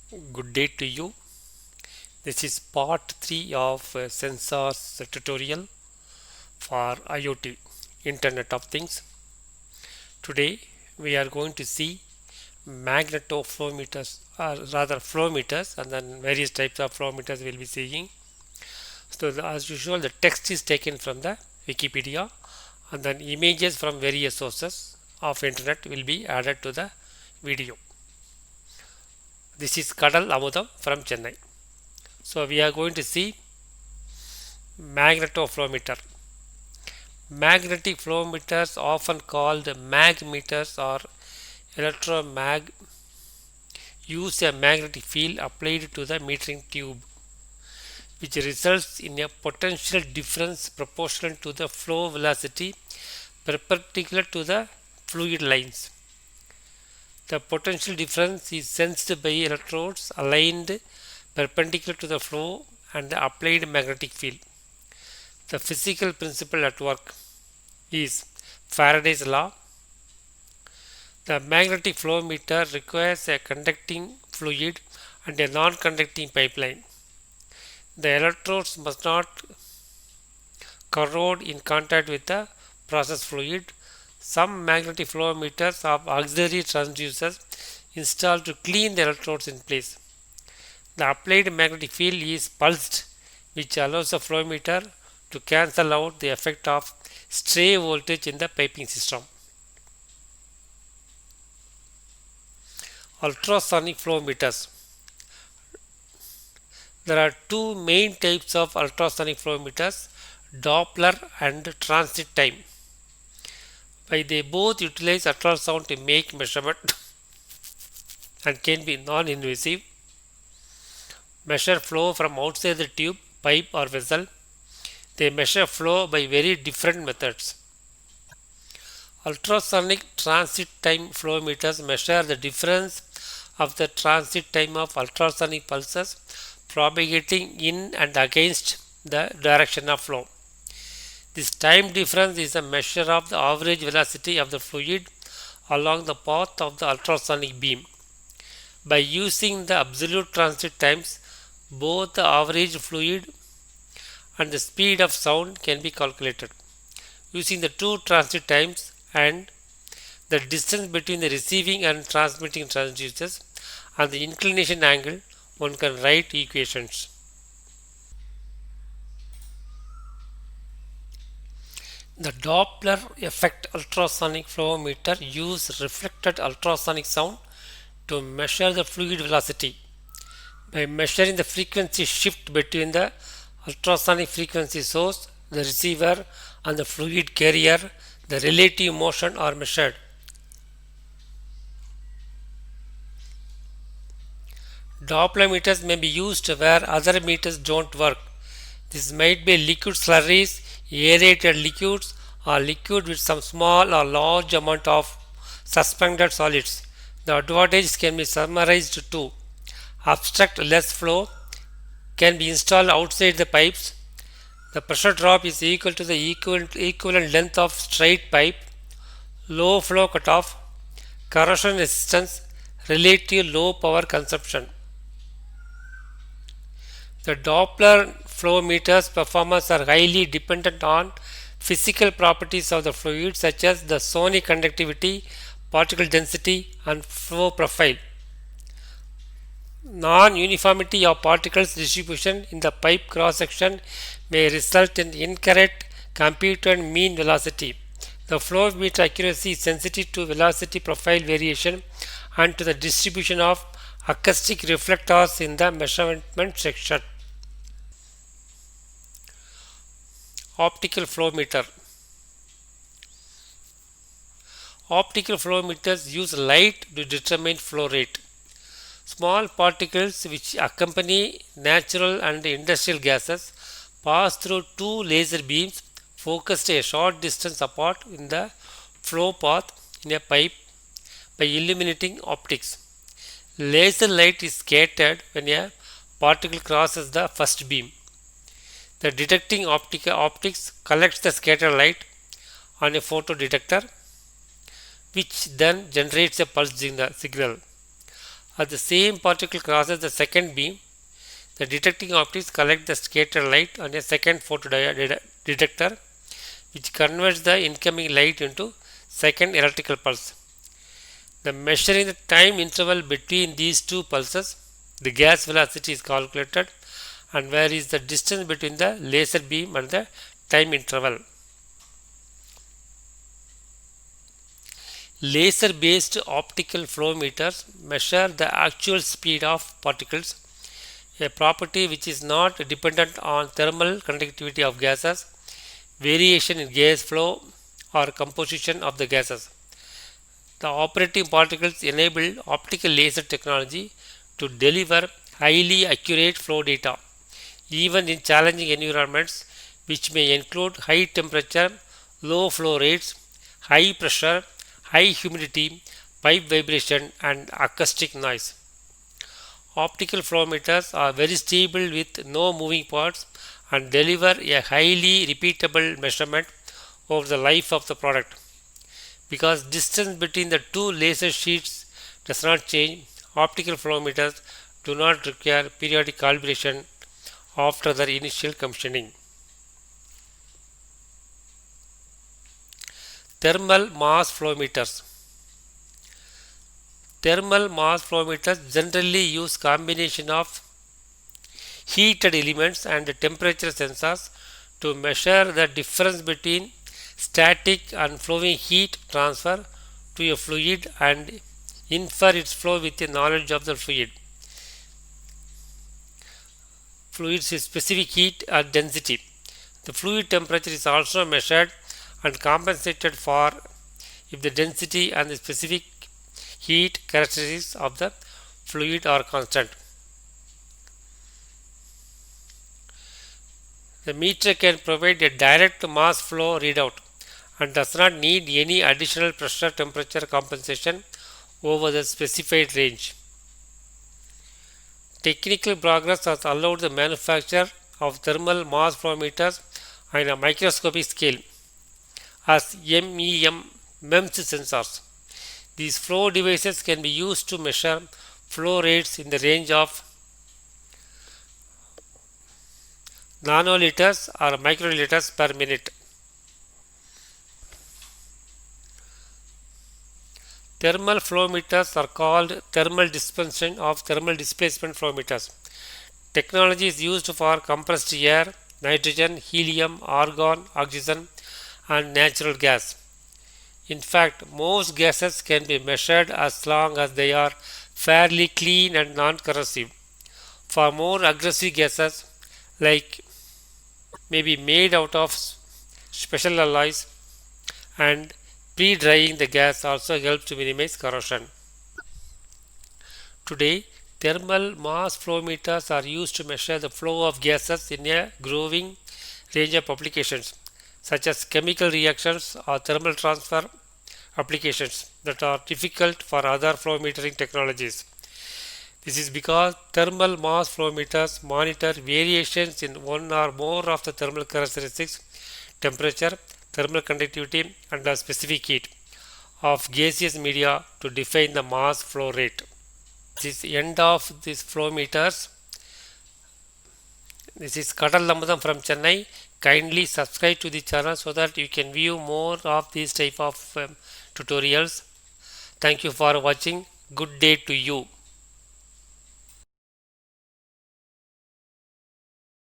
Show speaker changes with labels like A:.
A: Good day to you. This is part 3 of sensors tutorial for IoT, Internet of Things. Today we are going to see magnetoflowmeters, or rather flow meters, and then various types of flow meters we'll be seeing. So as usual, the text is taken from the Wikipedia, and then images from various sources of Internet will be added to the video. This is Kadal Amudam from Chennai. So we are going to see magnetoflowmeter. Magnetic flow meters, often called mag meters or electromag, use a magnetic field applied to the metering tube, which results in a potential difference proportional to the flow velocity perpendicular to the fluid lines. The potential difference is sensed by electrodes aligned perpendicular to the flow and the applied magnetic field. The physical principle at work is Faraday's law. The magnetic flow meter requires a conducting fluid and a non-conducting pipeline. The electrodes must not corrode in contact with the process fluid. Some magnetic flow meters have auxiliary transducers installed to clean the electrodes in place. The applied magnetic field is pulsed, which allows the flow meter to cancel out the effect of stray voltage in the piping system. Ultrasonic flow meters. There are two main types of ultrasonic flow meters, Doppler and transit time. By they both utilize ultrasound to make measurement and can be non-invasive, measure flow from outside the tube, pipe or vessel. They measure flow by very different methods. Ultrasonic transit time flow meters measure the difference of the transit time of ultrasonic pulses propagating in and against the direction of flow. This time difference is a measure of the average velocity of the fluid along the path of the ultrasonic beam. By using the absolute transit times, both the average fluid and the speed of sound can be calculated. Using the two transit times and the distance between the receiving and transmitting transducers and the inclination angle, one can write equations. The Doppler effect ultrasonic flow meter uses reflected ultrasonic sound to measure the fluid velocity. By measuring the frequency shift between the ultrasonic frequency source, the receiver, and the fluid carrier, the relative motion are measured. Doppler meters may be used where other meters don't work. This might be liquid slurries, aerated liquids, or liquid with some small or large amount of suspended solids. The advantages can be summarized to obstruct less flow, can be installed outside the pipes. The pressure drop is equal to the equivalent length of straight pipe, low flow cutoff, corrosion resistance, relative low power consumption. The Doppler flow meters performance are highly dependent on physical properties of the fluid such as the sonic conductivity, particle density, and flow profile. Non-uniformity of particles distribution in the pipe cross-section may result in incorrect computed mean velocity. The flow meter accuracy is sensitive to velocity profile variation and to the distribution of acoustic reflectors in the measurement section. Optical flow meter. Optical flow meters use light to determine flow rate. Small particles which accompany natural and industrial gases pass through two laser beams focused a short distance apart in the flow path in a pipe by illuminating optics. Laser light is scattered when a particle crosses the first beam. The detecting optics collects the scattered light on a photodetector, which then generates a pulse signal. As the same particle crosses the second beam, the detecting optics collect the scattered light on a second detector, which converts the incoming light into second electrical pulse. The measuring the time interval between these two pulses, the gas velocity is calculated, and where is the distance between the laser beam and the time interval. Laser based optical flow meters measure the actual speed of particles, a property which is not dependent on thermal conductivity of gases, variation in gas flow, or composition of the gases. The operating particles enable optical laser technology to deliver highly accurate flow data, even in challenging environments which may include high temperature, low flow rates, high pressure, high humidity, pipe vibration, and acoustic noise. Optical flow meters are very stable with no moving parts and deliver a highly repeatable measurement over the life of the product. Because distance between the two laser sheets does not change, optical flow meters do not require periodic calibration after their initial commissioning. Thermal mass flow meters. Thermal mass flow meters generally use combination of heated elements and temperature sensors to measure the difference between static and flowing heat transfer to a fluid and infer its flow with a knowledge of the fluid's specific heat or density. The fluid temperature is also measured and compensated for if the density and the specific heat characteristics of the fluid are constant. The meter can provide a direct mass flow readout and does not need any additional pressure temperature compensation over the specified range. Technical progress has allowed the manufacture of thermal mass flow meters on a microscopic scale as MEMS sensors. These flow devices can be used to measure flow rates in the range of nanoliters or microliters per minute. Thermal flow meters are called thermal displacement flow meters. Technology is used for compressed air, nitrogen, helium, argon, oxygen, and natural gas. In fact, most gases can be measured as long as they are fairly clean and non-corrosive. For more aggressive gases, like maybe made out of special alloys, and pre-drying the gas also helps to minimize corrosion. Today, thermal mass flow meters are used to measure the flow of gases in a growing range of applications, such as chemical reactions or thermal transfer applications that are difficult for other flow metering technologies. This is because thermal mass flow meters monitor variations in one or more of the thermal characteristics, temperature, thermal conductivity, and the specific heat of gaseous media to define the mass flow rate. This is the end of this flow meters. This is Kadal Lamadam from Chennai. Kindly subscribe to the channel so that you can view more of these type of tutorials. Thank you for watching. Good day to you.